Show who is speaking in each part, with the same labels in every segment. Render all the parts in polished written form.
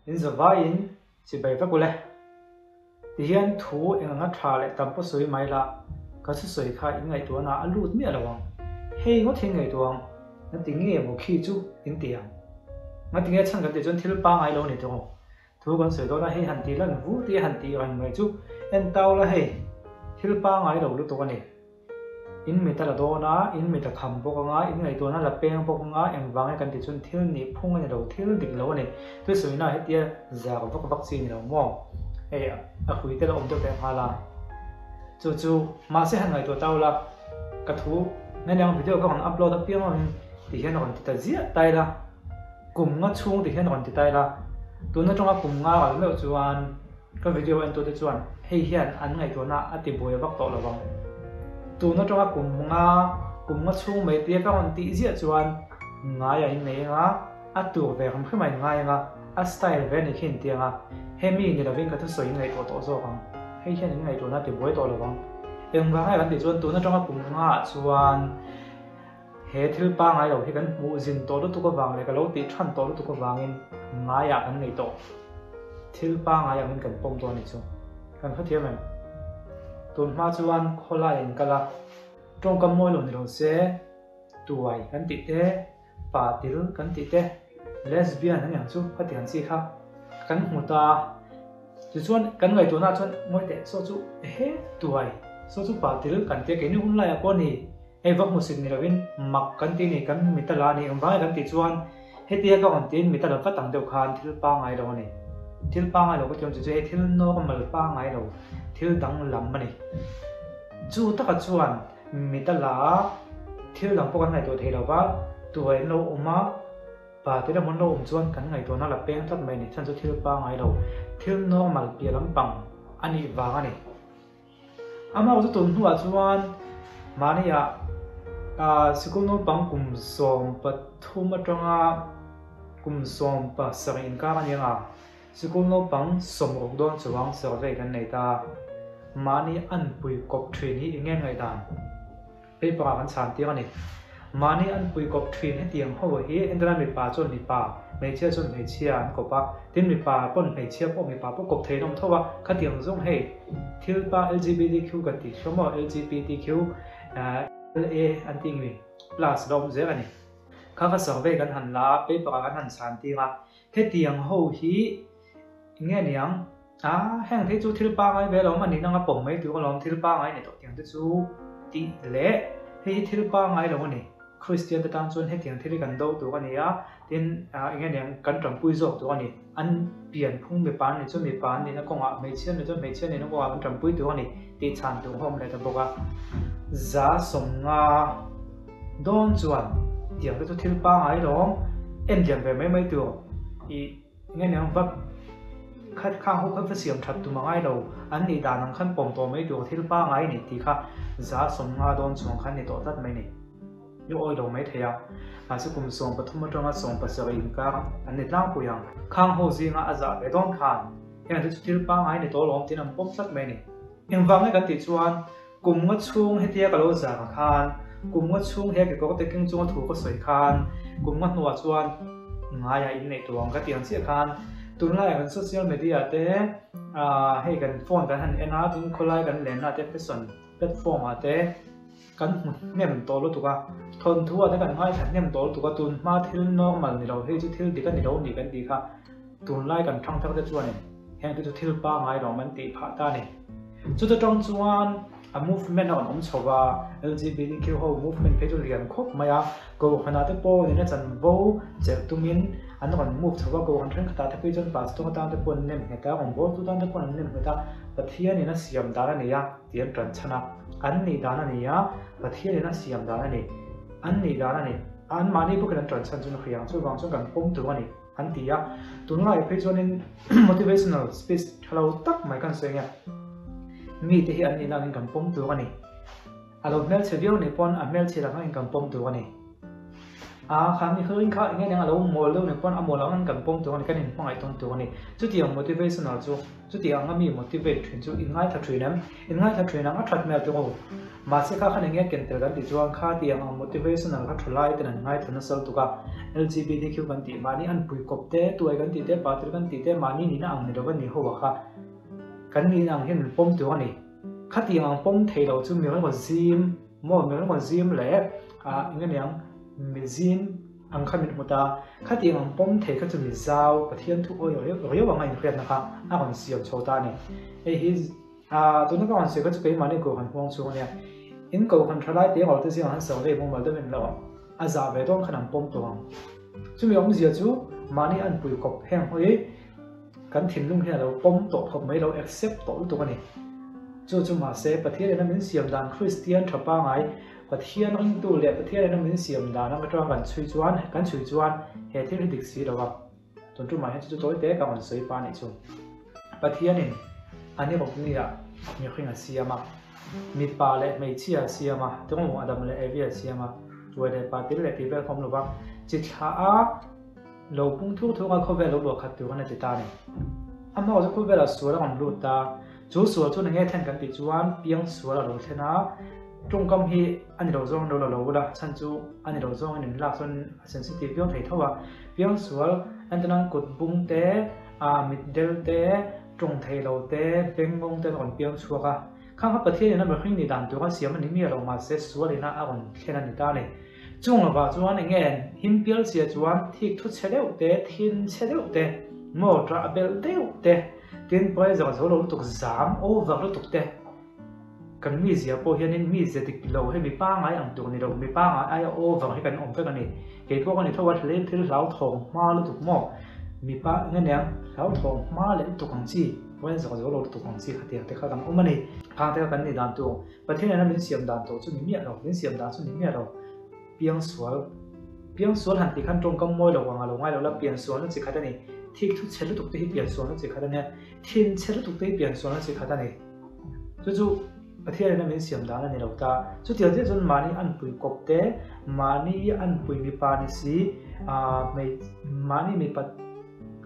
Speaker 1: in zava in chỉ bảy vác cule thì hiện thú em ngắt thà lại tầm có suy mai là có sự suy khai in ngày tuổi nào lụt miệng là vòng hay ngót thiên ngày tuổi nó tính nghe một khi chú in tiền ngót tiếng nghe chẳng cần để cho thiếu ba ngày lâu này thôi thú con suy đó là hay hành tí là vũ tí hành tí hành ngày chú em tao là hay thiếu ba ngày lâu lúc tuổi này in mình ta là đó na in mình ta khăm bốc ngã in ngày tuổi na là beng bốc ngã em vang cái cần để cho thiếu nhị phung cái đầu thiếu đỉnh lâu này tôi suy na hết tia già của các vaccine nào mò ấy à khui tên là ông tôi kêu hà là chú mà sẽ hàng ngày tuổi tao là cái thú nên đang video các bạn upload tập tiếng thì hiện còn thì giết tay là cùng nó chung thì hiện còn thì tay là tôi nó trong cái cùng ngã ở mấy chuan cái video anh tôi để chuan hay hiện anh ngày tuổi nào tìm bồi bắt tổ là vòng tôi nó trong cái cùng nó chung mấy tiếng các bạn tí giết chuan ngã vậy này ngã tụ về không phải mày ngã style về này khi tiếng hay mình là viên cái thứ sấy ngày tổ rồi không hay hiện ngày tuổi nào tìm bồi tổ là vòng em và hai bạn thì chuan tôi nó trong cái cùng ngã chuan hệ thiếu ba ngày đầu thì cái mũ zin tổ đó tụi có vàng này cái lỗ tí chăn tổ đó tụi có vàng in ngài à cái này tổ thiếu ba ngày mình cần bông tổ này chứ cần phát hiện mình tụi mà chuan khó lại in cái là trong cái môi lồng rồi sẽ tuổi cái tí thế bà tiểu cái tí thế lesbian này nhàng chú phát hiện gì khác cái một ta chứ chuan cái ngày tuổi nào chuan môi tệ số chú hết tuổi số chú bà tiểu cái tí cái này hôm nay con này hay vấp một sự này là mặc cái tin này cái mình ta là này ông vay cái tin chuan hết tiệt các con tin mình ta làm phát tăng đều khan thiếu ba ngày đâu này thiếu ba ngày đâu có chuyện gì hết thiếu nó còn mà ba ngày đâu thiếu đắng lắm mà này chú tất cả chuan mình ta là thiếu đắng bao ngày tuổi thì đâu vả tuổi lâu mà và thế là muốn lâu chuan cái ngày tuổi nó là bén thắt mày này chân cho thiếu ba ngày đâu thiếu nó mà bia lắm bằng anh ấy vàng này ama có tuần hoa chuan mà này sự công nó bằng cùng xóm bát thu mà trong cùng xóm bát sợi in cá này sự công nó bằng xóm ốc đôn chuang sợi về cái này ta mà này ăn bùi cọp thuyền hi nghe ngày ta bây giờ ăn sáng tiếng này mà này ăn bùi cọp thuyền hết tiếng hậu hi anh ta mình bà chọn mình bà mấy chia chọn mấy chia ăn cọp à tiếng mình bà bọn mấy chia bọn mình bà bọn cọp thuyền ông thâu à cái tiếng giống hay thiếu ba LGBTQ cái tiếng số mà LGBTQ LA anh tiếng gì plus đồng dễ này các cái sở về gần hẳn là bây giờ gần hẳn sáng tiếng hết tiếng hậu hi nghe niang hang thấy chú thiếu ba ngày về rồi mà nín năng bổng mấy thứ con lòng thiếu ba ngày này tổ tiếng tới chú tỷ lệ hay thiếu ba ngày rồi này Christian ta tăng xuân hết tiếng thiếu gần đâu tụi con này then nghe niang cần trồng bùi rộ tụi con này ăn biển phun mì bán này cho mì bán này nó còn mấy chiên này cho mấy chiên này nó còn ăn trồng bùi tụi con này thì chán tụi hôm này tụi bọc giá sống đón chuẩn tiếng tới thiếu ba ngày đó em tiếng về mấy tuổi thì nghe niang vấp khách khang hút khách phải xiêm chặt tụi mang ai đâu anh đi đàn năng khăn bồng to mấy đồ thiếu ba ngày này thì khác giá sống đón chuẩn khăn này tổ tát mấy này yêu ôi đầu mấy thế sự cùng sống bắt thua trong sống bắt sợ in cả anh này lang cùi khang hồ gì ngã giá về đón khan em thấy thiếu ba ngày này tổ lòng thì nằm bốc tát mấy này em vang cái tí chuan cùng ngất chung hết tiệt cái lỗ giá khan cùng ngất chung hết cái có thể kinh chung thủ có sợi khan cùng ngất nua chuan ngay in này tuồng cái tiếng xe khan tụi nó lại gần social media thế hay gần phone gần hành ena tụi nó lại gần lên là thế fashion platform thế gần niệm tổ luôn tụi cả thôn thua thế gần ngay thành niệm tổ tụi cả tụi mà thiếu normal này đâu hay chứ thiếu đi cái này đâu đi cái gì cả tụi lại gần thăng thăng thế chuan này hay tụi thiếu ba ngày rồi mình tỷ phá ta này cho tôi trong chuan movement on ông chova LGBTQ ho movement pe jo lian khop maya ko hana te po ne chan vo che tumin an ron move chova ko han thang khata te pe jon pas to ta te pon nem heta on vo tu tan te pon nem heta pathia ni na siam dara ne ya tiam tran chana an ni dana ne ya pathia ni na siam dara ne an ni dana ne an mani bu kan tran chan jun khriang chu wang chu kan pom tu ani an tia tunlai pe jon in motivational space thalo tak mai kan senga mi te hi an ina in kan pom tu ani alo mel chevio ne pon a mel chira kan kan pom tu ani khá mi hơi khá nghe đang lâu mồ lâu này con mồ lâu ăn cần bông tuồng này cái này phong ai tuồng tuồng này chút tiền motivational chút tiền ăn mi motivate chuyện chút in ngay thật chuyện nắm thật mèo tuồng mà sẽ khá khá nghe kiện từ cái gì chuang khá tiền motivational khá thật lại tên ngay thật nó sâu tuồng LGBTQ cái gì mà ni ăn bùi cọp té tuổi cái gì té bà tuổi cái gì té mà ni na ăn này đâu cái gì hậu khá cái ni ăn hiện bông tuồng này khá tiền ăn bông thấy đầu chút miếng còn gym mỗi miếng còn gym lẽ nghe tiếng mizin ang khamit muta khati ang pom the kha chumi zau pathian thu oi oi wa ngai khriat na kha a kon siam chota ni e hi tu na ka on se ka chu pe mani ko han hong chu ne in ko kan thalai te ngol te siang han so le mo mal de men law a za ve dong khanam pom to ang chumi om zia chu mani an pui kop heng hoi kan thin lung he lo pom to khop mai lo accept to tu ka ni chu ma se pathian na min siam dan christian thapa ngai pathian ring tu le pathian na min siam da na ka kan chui chuan he thil dik si lo wa ton tu ma he chu toi te ka on soi pa ni chu pathian in ani bok ni ya mi khinga siama mi pa le mei chia siama tong adam le evia siama tu de pa til le ti be khom lo wa chi kha a lo pung thu thu ka kho ve lo khat tu kan ti ta ni amma zo kho ve la su la on lu ta chu su chu na nge then kan ti chuan piang su la lo thena trung tâm hi anh đầu zong đâu là lâu la chân chú anh đầu zong nên là son sensitive piang thấy thâu à piang sual anh ta năng cột bung té middle té trung thấy lâu té beng bung té còn piang sual à khang hấp bát thiên nên mà khi ni đàn tu ha xiêm mình mi lâu mà sẽ sual đi na còn khi nào ni ta này trung là vào chuan anh nghe him piang xia chuan thik thu chế đeo té thiên chế đeo té mò tra bel đeo té tin bây giờ số lâu tục giảm over lúc tục té kan mi zia po hianin mi zia tik lo he mi pa ngai ang tu ni ro mi pa ngai ai over he kan om fe kan ni ke ko kan ni thawat len thil lau thong ma lu tuk mo mi pa nge nyang lau thong ma le tu kang chi wen zo zo lo tu kang chi khatia te kha kan om ni khang te kan ni dan tu pathin na min siam dan to chu ni mi ro min siam dan chu ni mi ro piang sual han ti khan tong kam moi lo wang lo ngai lo la pian sual na chi khata ni thik thu chelu tuk te hi pian sual na chi khata ne thin chelu tuk te pian sual na chi khata ni chu pathian na min siam dana ni lota chu tia te chun mani an pui kop te mani an pui mi pa ni si mani mi pat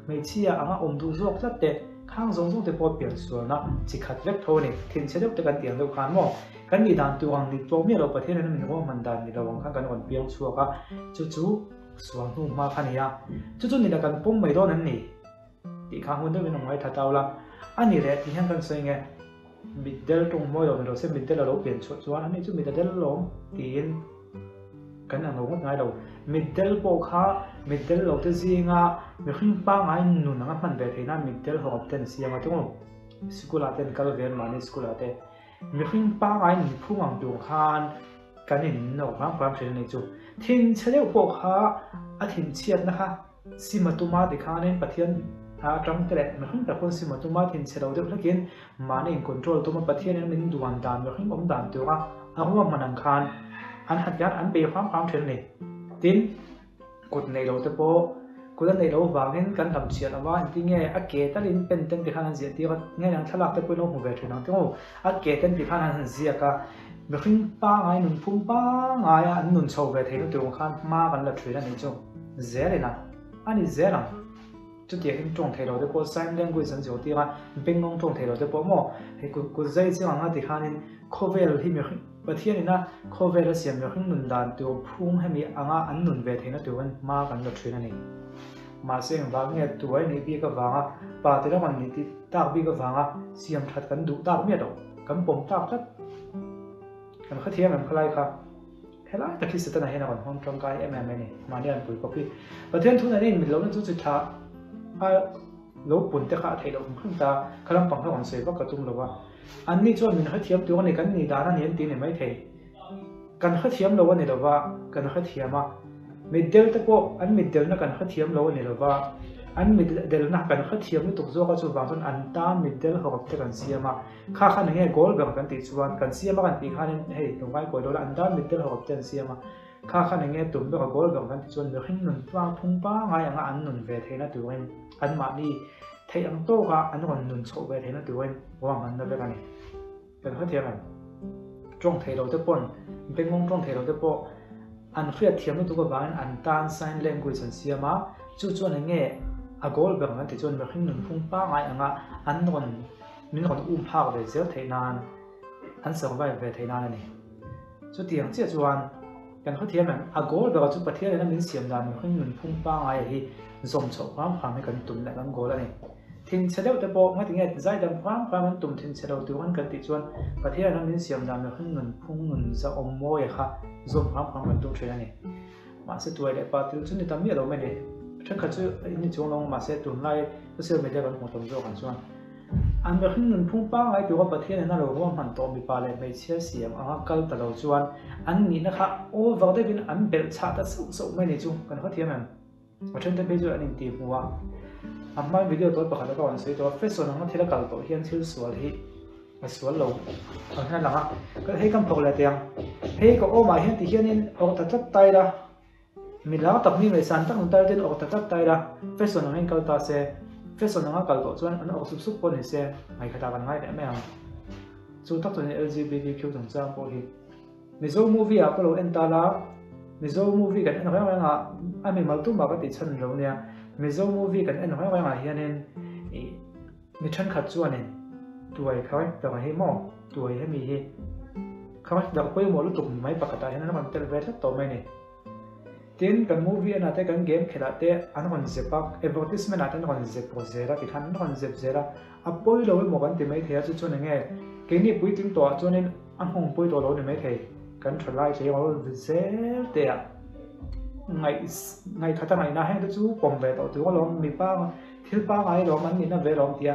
Speaker 1: mei chia anga om du zok chat te khang zong zong te po pian sual na chi khat vek tho ni thin chedok te kan tiang do khan mo kan ni dan tu ang ni to mi lo pathian na min ho man dan ni lo wang khan kan on piang chua ka chu suang nu ma khan ya chu ni da kan pom mai do nan ni ti khang hun de min ngai tha taw la ani le ti han kan sei nge middle tung moi lo mình se middle lo pen chuan ani chu middle lo tin kan ang ngot ngai lo middle po kha middle lo te zinga mi khing pa ngai nu na man ve theina middle ho ten siama tu school aten kal ven mani school ate mi khing pa ngai ni phumang tu khan kan in no khang khang thil nei chu thin chheleu po kha a thin chiat na kha simatuma de khanen pathian trong cái này mình ta con sim mà tụi mình sẽ đầu được lakin mà nên control tụi mình bắt hiện mình duan đàn mình không đàn tụi ha ông mà mình khan anh hạt gát anh bị khoáng trên này tin cột này đầu tới po cột này đầu vàng hen cần làm chuyện là anh听nghe à kể ta lên bên tên bị khan gì thì nghe rằng thằng tới nó không về chuyện nào tiếng à kể tên bị khan gì cả mình ba ngày nung phun ba ngày anh nung sầu về thì nó tụi khan ma vẫn là chuyện này chứ dễ này nè anh dễ lắm chút tiền trong thời đầu của sign language sản xuất thì bên ngông trong thời đầu của mò thì của dây chứ mà thì khan cover thì mình bữa thiên na cover là xem mình nung đàn tiêu phun hay mình anh nung về thì nó tiêu anh ma vẫn là chuyện này mà xem vàng nghe tuổi này bị cái vàng bà thì nó còn này thì tác bị cái vàng xem thật cần đủ tác biết đâu cần bấm tác thật cần khát thiên mình khai khá thế là tất cả sự này là còn không trong cái em này mà đi ăn bụi copy bữa thiên thu này mình lâu nó chút thà lâu bún te khá thấy đâu không ta khá lắm bằng cái con sấy bắc cả tung lâu à anh đi cho mình hết thiếm tuổi này cần gì đã là niên tiền này mấy thầy cần hết thiếm lâu này lâu à cần hết thiếm mà middle te po an middle na kan khathiam lo ni lova an middle na kan khathiam ni tuk zo ka chu wang ton an ta middle ho te kan siama kha kha nge goal gam kan ti chuan kan siama kan ti khan hei to ngai ko lo an ta middle ho te siama kha kha nge tum be goal gam kan ti chuan me khin nun twa thung pa ngai anga an nun ve theina tuin an ma ni thei ang to ka an ron nun chho ve theina tuin wang an na ve kan khathiam an trong thei lo te pon bengong trong thei lo te po an khriat thiam tu ko ban an tan sign language an siama chu chuan nge a gol ber ngan ti chuan me khin nun phung pa ngai anga an non min ron phak ve zel theinan an survive ve theinan ani chu tiang che chuan kan kho thiam an a gol ber chu pathian na min siam dan me khin nun phung pa ngai hi zom chho pham pham kan tum la kan gol ani thing chadeu te bo nga tinge zai dam pham pham an tum thing chadeu tu an kan ti chuan pathian na min siam dan me khin nun phung nun za om moi kha zom pham pham kan tum thei ani ma se tuai le pa til chu ni tam mi lo me ni chắc khát chứ ini chung long mà sẽ tuần lai social media vẫn còn tồn tại hàng xuân anh về khi mình phun băng ai biểu bát thiên này nó rồi hoàn toàn bị ba lệ mấy chia sẻ anh câu từ đầu xuân anh nghĩ nó khác ô vào đây bên anh bel chát đã sâu sâu mấy này chung cần hết thiên mình và trên đây bây giờ anh tìm mua anh mai video tôi bảo các bạn sẽ tôi Facebook nó thì là câu tổ hiện thiếu số thì số lâu còn thế là cái hay cầm phục lại tiền hay có ô mà hiện thì hiện nên ô thật chất tay ra mình lão tập như vậy sản tác tay trên ô thật tay ra Facebook nó hay câu ta sẽ Facebook nó câu tổ cho nó ô sụp sụp con này sẽ ngày khai ta bằng ngay để mấy hàng chú tác này LGBTQ tổng trang bộ thì mình dấu movie à có lỗi anh ta là mình dấu movie cái anh nói là anh mình bảo tu bảo cái tỷ chân rồi nè mình dấu movie cái anh nói là hiện nên mình chân khát chuan này tuổi khói đầu hay mò tuổi hay mì hi khói đầu quay một lúc tục mấy bạc cái này nó còn tên về thất tổ mày này tiền cái movie này cái game khi là thế anh còn dẹp bạc advertisement này anh còn dẹp pro zera cái thằng nó còn dẹp zera à bôi lâu một cái tiền mấy thế chứ cho nên nghe cái này bôi tiếng to cho nên anh không bôi to lâu thì mấy thế cái trở lại thì họ dễ thế à ngày khát ngày nào hay tôi chú bồng về tàu tôi có lòng mì ba thiếu ba ngày đó mình nhìn nó về lòng thì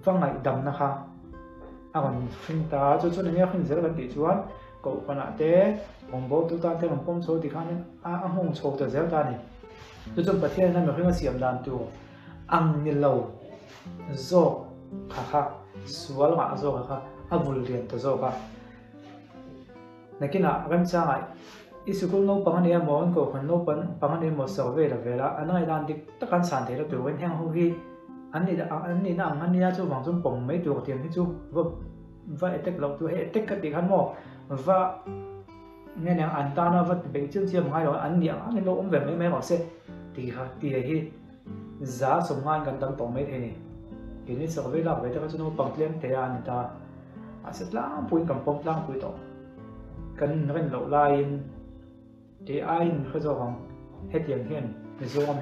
Speaker 1: vâng ngày đầm na ha à còn phim ta cho nên nghe phim rất là kỹ chuan cậu còn lại thế ông bố tôi ta theo lòng công số thì khá nên anh không số từ dễ ta này tôi trong bát thiên này mình phải xem đàn tu ăn như lâu do khá sual ngã do khá vul liền từ do cả này kia là cái trang này isukul no pangan ya mon ko khan no pangan ni mo survey la vela anai dan dik takan san the la tu wen hang ho hi anni na ang ania chu wang zum pom mai tu tiam hi chu va etek lo tu he etek ka ti khan mo va nghe nang an ta na va be chu chiam hai lo an ni ang lo om ve mai mai ho se ti ha ti hi za som ngai kan tam pom mai the ni ki ni survey la ve ta chu no pang tlem te an ta aset la pui kam pom lang pui to kan ren lo lain thì ai khơi cho vòng hết tiền hiền để cho ông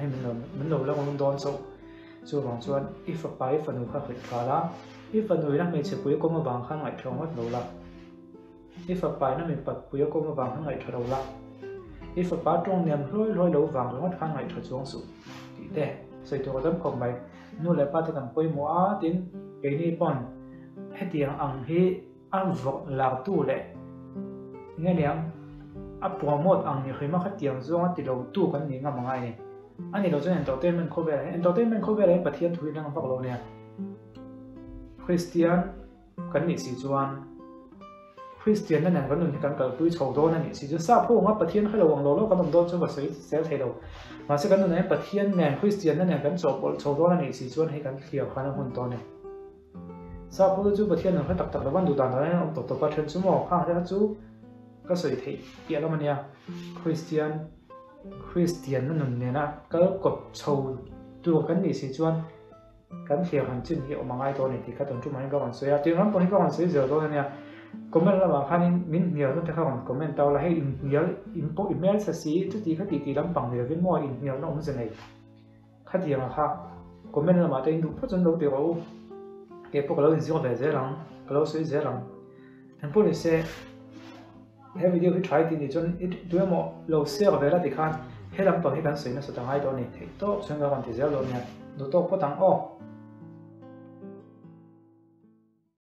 Speaker 1: mình đầu là ông đón số cho vòng chuan ít phần bài phần người khác phải lá ít phần người đang mình sẽ cuối cùng mà vàng khang lại trong hết đầu là ít phần bài nó mình bật cuối cùng mà vàng khang lại đầu là ít phần bài trong niềm lôi đầu vàng trong hết khang lại xuống số thì thế xây tôi có không bài nuôi lại ba thì làm quay mua tiền cái này bọn hết tiền ăn hi ăn vợ là tu lệ nghe nè promote ang ni khima khatiang zonga ti lo tu kan ni nga mangai ni ani lo chen entertainment khobe pathian thui lang vak lo ne Christian kan ni si chuan Christian na kan nun kan kal tui chho do na ni si chu sa pho nga pathian khalo ang lo kan do chu ba sei sel thei lo ma se kan nun ne pathian ne Christian na kan chho do na ni si chuan he kan khia khana hun to ne sa pho chu pathian na tak tak lawan du dan na to pathian chu mo kha ha chu cái sự thì kia là mình Christian nó nằm nè na cái cột sầu tu cái gì xí chuan cái hiểu hành trình hiểu mà ai tôi này thì các tuần chúng mình các bạn sẽ tiếng lắm các bạn sẽ giờ tôi nè comment là mà khăn mình nhiều nó thì các bạn comment tao là hay nhiều input email sẽ xí chút thì các tỷ lắm bằng nhiều cái mua nhiều nó cũng gì này các tiền là khác comment là mà tên đúng phát triển đầu tiên rồi cái bộ cái lâu gì về dễ lắm cái lâu sẽ dễ lắm thành phố này sẽ he video hi try ti ni chon tu mo lo se ga vela dikhan he lam to hi kan soina sa tangai do ni thei to chenga kan ti zel lo nya do to ko tang o